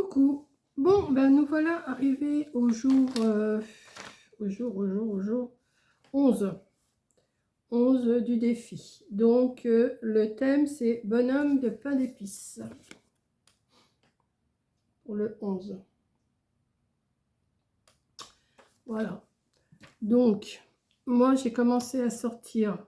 Coucou. Bon, ben nous voilà arrivés au jour, au jour 11. 11 du défi. Donc, le thème, c'est bonhomme de pain d'épices. Pour le 11. Voilà. Donc, moi, j'ai commencé à sortir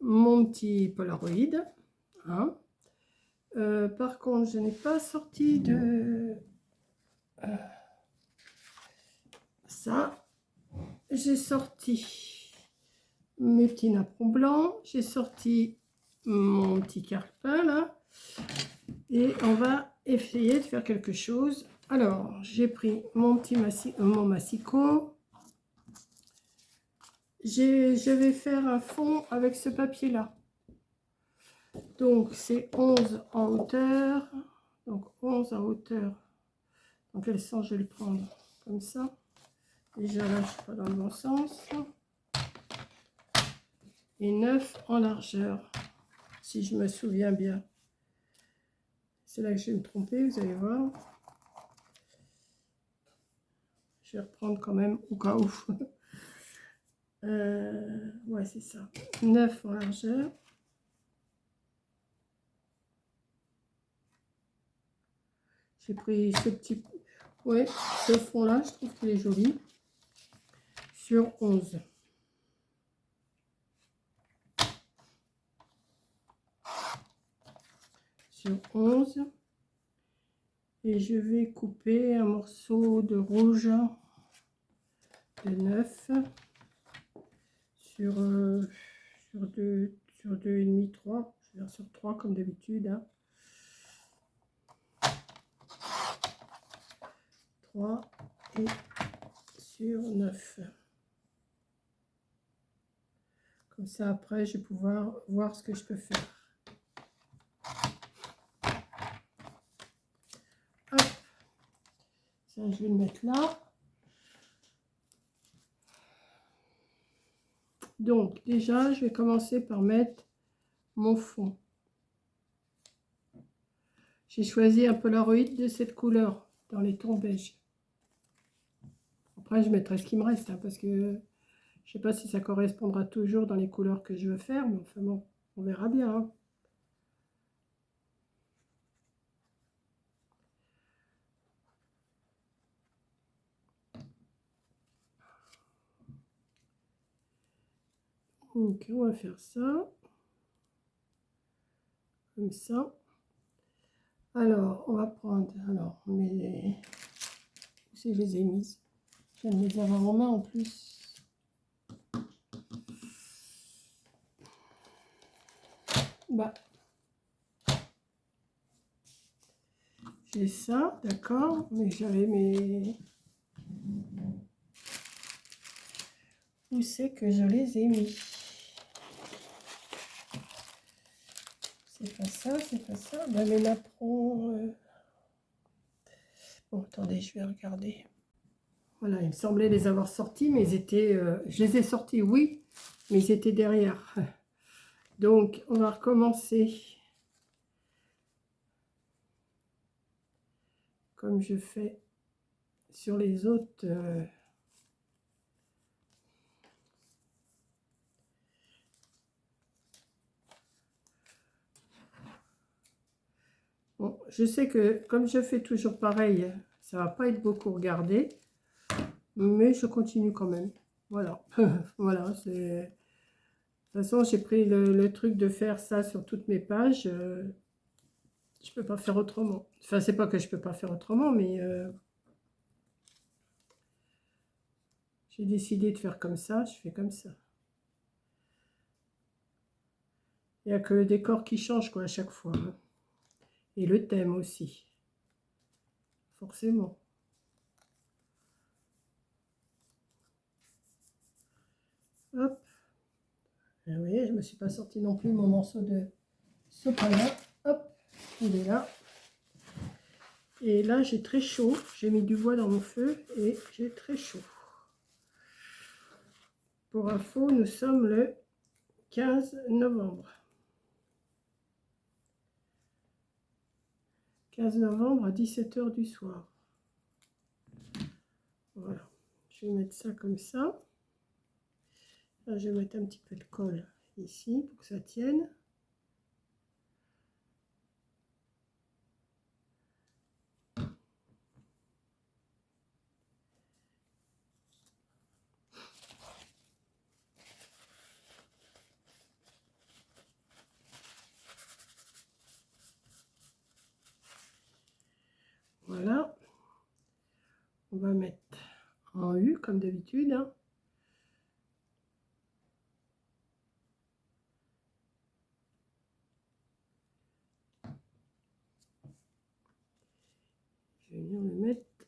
mon petit Polaroid. Hein. Par contre, je n'ai pas sorti de... ça. J'ai sorti mes petits napperons blancs, j'ai sorti mon petit calepin là, et on va essayer de faire quelque chose. Alors, j'ai pris mon petit mon massicot. Je vais faire un fond avec ce papier là. Donc, c'est 11 en hauteur. Donc, 11 en hauteur. Dans quel sens je vais le prendre? Comme ça. Déjà là, je ne suis pas dans le bon sens. Et 9 en largeur, si je me souviens bien. C'est là que je vais me tromper, vous allez voir. Je vais reprendre quand même au cas où. Ouais, c'est ça. 9 en largeur. J'ai pris ce petit... Ouais, ce fond-là, je trouve qu'il est joli. Sur 11. Sur 11. Et je vais couper un morceau de rouge de 9 sur 2, sur 2,5, 3. Je vais faire sur 3 comme d'habitude. Hein. 3 et sur 9. Comme ça, après, je vais pouvoir voir ce que je peux faire. Hop. Ça, je vais le mettre là. Donc, déjà, je vais commencer par mettre mon fond. J'ai choisi un Polaroid de cette couleur, dans les tons beige. Après, je mettrai ce qui me reste, hein, parce que je ne sais pas si ça correspondra toujours dans les couleurs que je veux faire, mais enfin bon, on verra bien. Hein. Donc, on va faire ça. Comme ça. Alors, on va prendre... Alors, mais... Où c'est que je les ai mises? Je viens de les avoir en main en plus. Bah, j'ai ça, d'accord, mais j'avais mes... Où c'est que je les ai mis? C'est pas ça, c'est pas ça. Bah, mes napperons... Bon, attendez, je vais regarder. Voilà, il me semblait les avoir sortis, mais ils étaient... je les ai sortis, oui, mais ils étaient derrière. Donc, on va recommencer. Comme je fais sur les autres... Bon, je sais que comme je fais toujours pareil, ça va pas être beaucoup regardé, mais je continue quand même. Voilà, voilà, c'est... De toute façon, j'ai pris le truc de faire ça sur toutes mes pages. Je peux pas faire autrement. Enfin, c'est pas que je peux pas faire autrement, mais j'ai décidé de faire comme ça, je fais comme ça. Il n'y a que le décor qui change, quoi, à chaque fois. Hein. Et le thème aussi. Forcément. Hop. Et vous voyez, je ne me suis pas sorti non plus mon morceau de sopalin. Hop, il est là. Et là, j'ai très chaud. J'ai mis du bois dans mon feu et j'ai très chaud. Pour info, nous sommes le 15 novembre. 15 novembre à 17 h du soir. Voilà. Je vais mettre ça comme ça. Là, je vais mettre un petit peu de colle ici pour que ça tienne. Voilà. On va mettre en U comme d'habitude. Hein. Je vais venir le mettre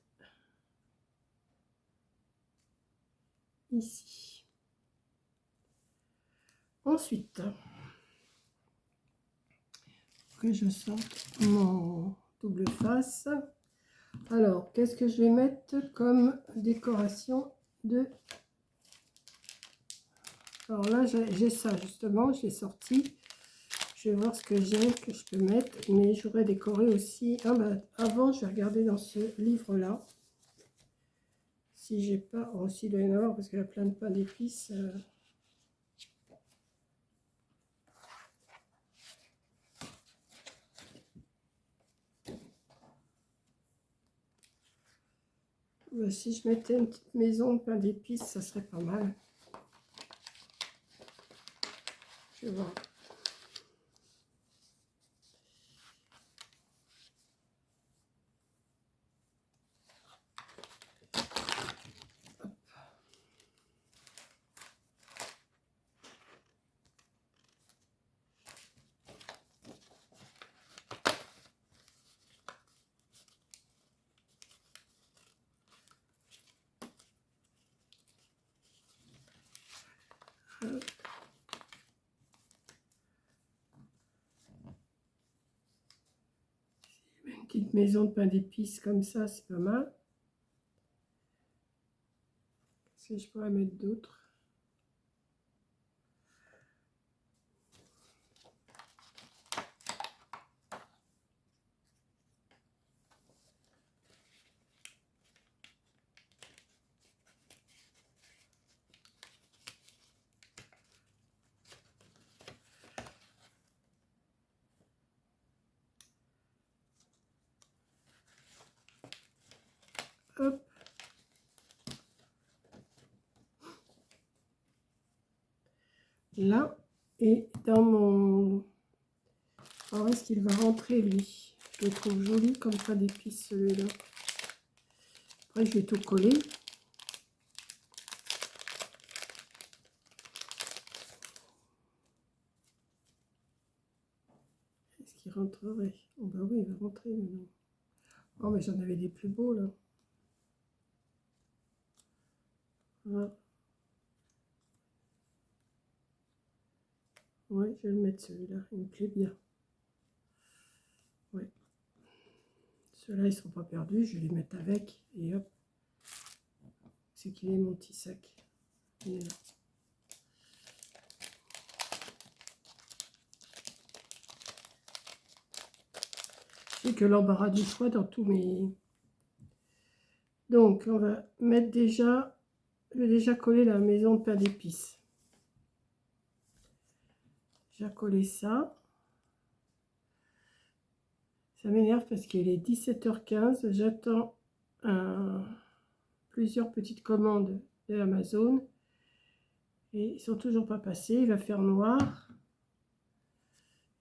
ici. Ensuite, que je sorte mon double face. Alors, qu'est-ce que je vais mettre comme décoration de... Alors là, j'ai ça justement, j'ai sorti. Je vais voir ce que j'ai, que je peux mettre. Mais j'aurais décoré aussi... Ah bah, avant, je vais regarder dans ce livre-là. Si j'ai pas... Aussi, il doit y en avoir parce qu'il y a plein de pain d'épices. Bah, si je mettais une petite maison de pain d'épices, ça serait pas mal. Je vais voir. Une petite maison de pain d'épices comme ça, c'est pas mal. Qu'est-ce que je pourrais mettre d'autre? Hop. Là, et dans mon... Alors, est-ce qu'il va rentrer, lui? Je le trouve joli comme pain d'épices, celui-là. Après, je vais tout coller. Est-ce qu'il rentrerait? Oh bah oui, il va rentrer maintenant. Oh, mais j'en avais des plus beaux, là. Voilà. Ouais, je vais le mettre celui-là. Il me plaît bien. Ouais. Ceux-là, ils ne seront pas perdus. Je vais les mettre avec. Et hop. C'est qu'il est mon petit sac. Il est là. J'ai que l'embarras du choix dans tous mes... Donc, on va mettre déjà... Je vais déjà coller la maison de pain d'épices. J'ai collé ça. Ça m'énerve parce qu'il est 17 h 15. J'attends plusieurs petites commandes de Amazon. Et ils sont toujours pas passés. Il va faire noir.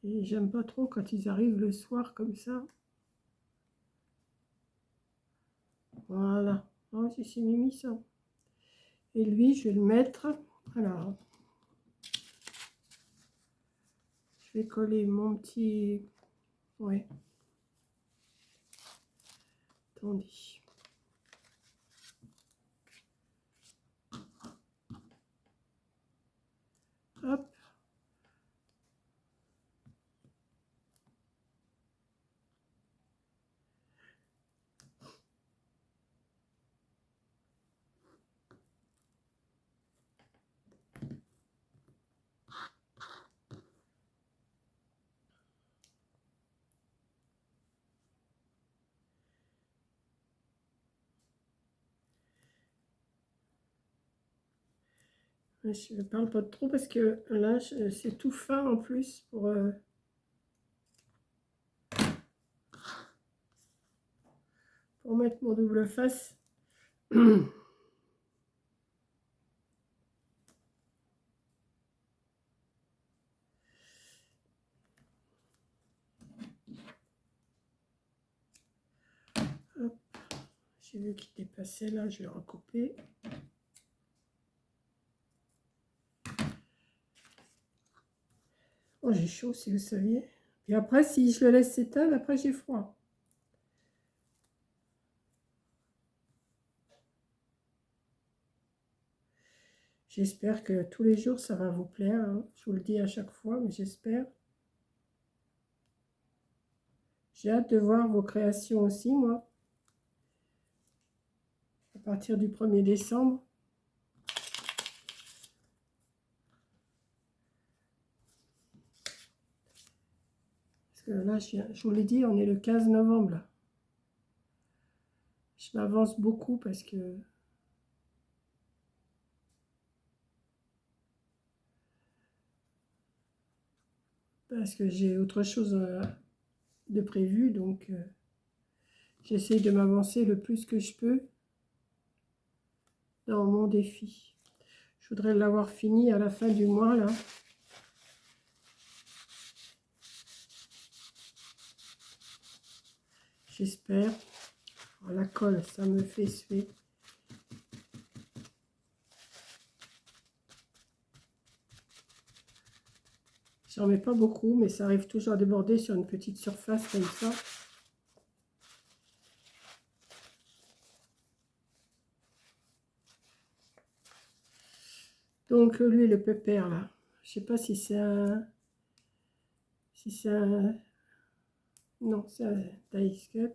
Et j'aime pas trop quand ils arrivent le soir comme ça. Voilà. Oh, c'est Mimi ça. Et lui, je vais le mettre. Alors, je vais coller mon petit... Ouais. Attendez. Hop. Je ne parle pas trop parce que là, c'est tout fin en plus pour mettre mon double face. J'ai vu qu'il dépassait là, je vais recouper. Oh, j'ai chaud si vous saviez. Et après, si je le laisse s'éteindre, après j'ai froid. J'espère que tous les jours ça va vous plaire, hein. Je vous le dis à chaque fois, mais j'espère. J'ai hâte de voir vos créations aussi, moi. À partir du 1er décembre. Parce que là, je vous l'ai dit, on est le 15 novembre. Là. Je m'avance beaucoup parce que... j'ai autre chose de prévu, donc j'essaie de m'avancer le plus que je peux dans mon défi. Je voudrais l'avoir fini à la fin du mois, là. J'espère. La colle, ça me fait suer. J'en mets pas beaucoup, mais ça arrive toujours à déborder sur une petite surface comme ça. Donc lui, le pépère là, je sais pas si c'est un... Non, c'est un dice cut.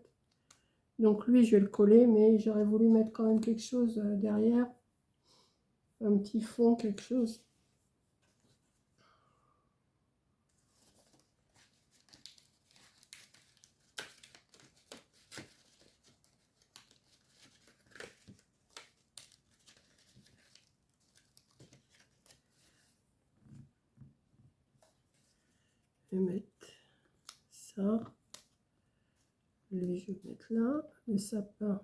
Donc lui, je vais le coller, mais j'aurais voulu mettre quand même quelque chose derrière. Un petit fond, quelque chose. Je vais mettre ça. Lui, je vais le mettre là. Le sapin,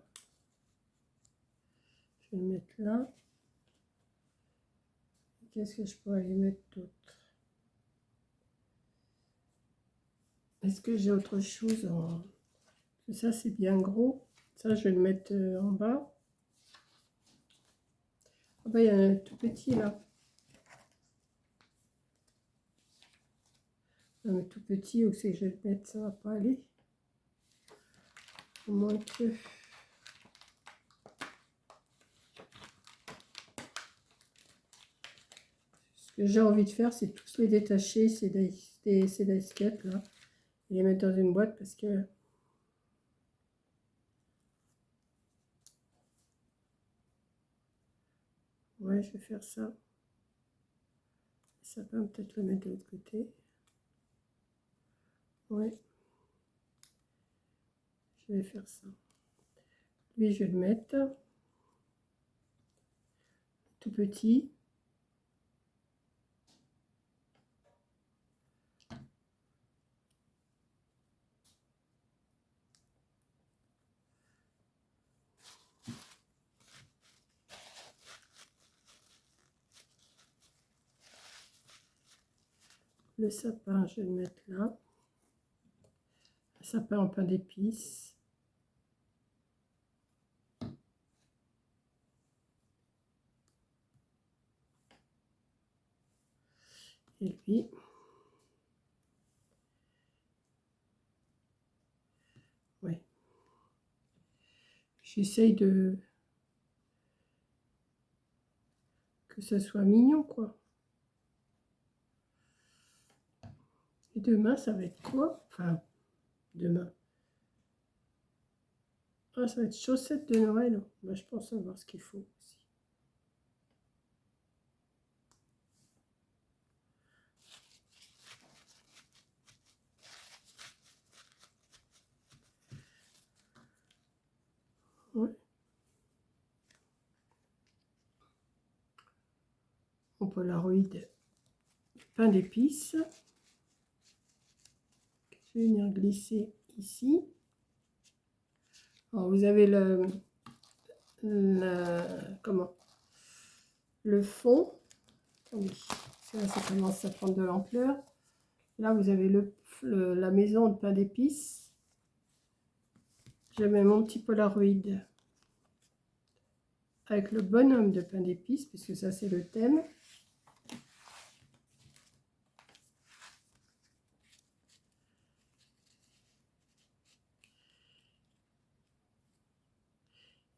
je vais le mettre là. Qu'est-ce que je pourrais y mettre d'autre? Est-ce que j'ai autre chose en... Ça, c'est bien gros. Ça, je vais le mettre en bas. Ah ben, il y a un tout petit là. Un tout petit, où c'est que je vais le mettre? Ça va pas aller. Au moins que... Ce que j'ai envie de faire, c'est tous les détacher, ces disquettes là. Et les mettre dans une boîte parce que... Ouais, je vais faire ça. Ça peut peut-être le mettre de l'autre côté. Ouais. Je vais faire ça. Lui, je vais le mettre tout petit. Le sapin, je vais le mettre là. Le sapin en pain d'épices. Et lui, ouais. J'essaye de... que ça soit mignon, quoi. Et demain, ça va être quoi? Enfin, demain. Ah, ça va être chaussettes de Noël. Bah, je pense savoir ce qu'il faut aussi. Ouais. mon Polaroid pain d'épices. Je vais venir glisser ici. Alors, vous avez le fond. Attendez, parce que là, ça commence à prendre de l'ampleur. Là, vous avez la maison de pain d'épices. Je mets mon petit Polaroid avec le bonhomme de pain d'épices, puisque ça, c'est le thème.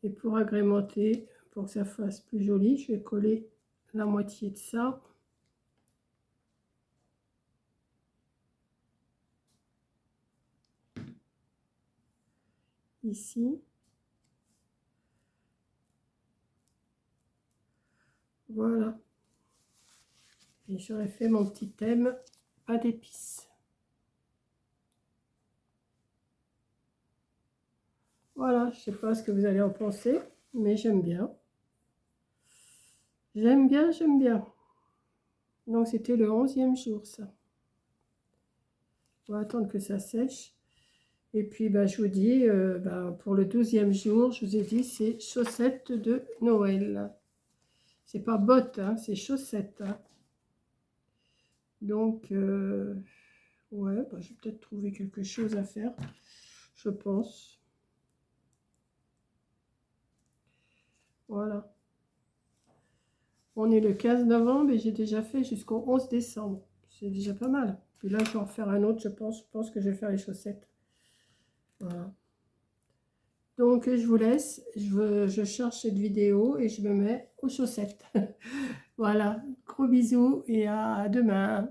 Et pour agrémenter, pour que ça fasse plus joli, je vais coller la moitié de ça. Ici. Voilà. Et j'aurais fait mon petit thème pain d'épices. Voilà, je sais pas ce que vous allez en penser, mais j'aime bien. J'aime bien, j'aime bien. Donc c'était le 11e jour, ça. On va attendre que ça sèche. Et puis bah, je vous dis, pour le 12e jour, je vous ai dit, c'est chaussettes de Noël. C'est pas bottes, hein, c'est chaussettes. Hein. Donc, ouais, bah, je vais peut-être trouver quelque chose à faire, je pense. Voilà. On est le 15 novembre et j'ai déjà fait jusqu'au 11 décembre. C'est déjà pas mal. Puis là, je vais en faire un autre, je pense. Je pense que je vais faire les chaussettes. Voilà. Donc, je vous laisse. Je cherche cette vidéo et je me mets aux chaussettes. Voilà. Gros bisous et à demain.